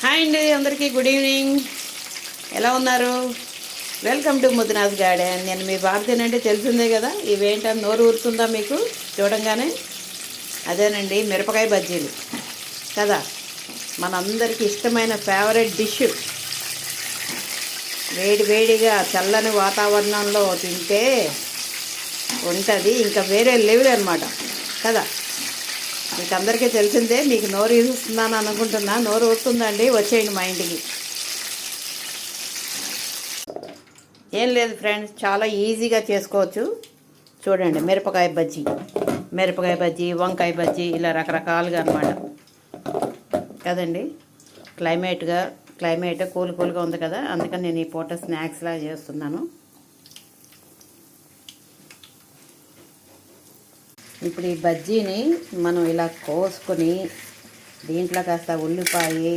Hi అండి, అందరికీ good evening. ఎలా ఉన్నారు? Welcome to Muddunath garden. నేను మీ భారతీయనంటే తెలిసిందే కదా. ఇవేంటని నోరు ఊరుతుందా మీకు చూడంగానే? అదేనండి, మిరపకాయ బజ్జీలు కదా, మనందరికీ ఇష్టమైన ఫేవరెట్ డిష్. వేడి వేడిగా చల్లని వాతావరణంలో తింటే ఉంటుంది ఇంకా వేరే లెవెల్ అనమాట కదా. మీకు అందరికీ తెలిసిందే. మీకు నోరు ఊరుస్తున్నాను అనుకుంటున్నా. నోరు ఊరుతుందండి, వచ్చేయండి మా ఇంటికి. ఏం లేదు ఫ్రెండ్స్, చాలా ఈజీగా చేసుకోవచ్చు. చూడండి, మిరపకాయ బజ్జీ, వంకాయ బజ్జీ, ఇలా రకరకాలుగా అనమాట కదండి. క్లైమేట్ కూల్గా ఉంది కదా, అందుకని నేను ఈ పూట స్నాక్స్లా చేస్తున్నాను. ఇప్పుడు ఈ బజ్జీని మనం ఇలా కోసుకొని దీంట్లో కాస్త ఉల్లిపాయ,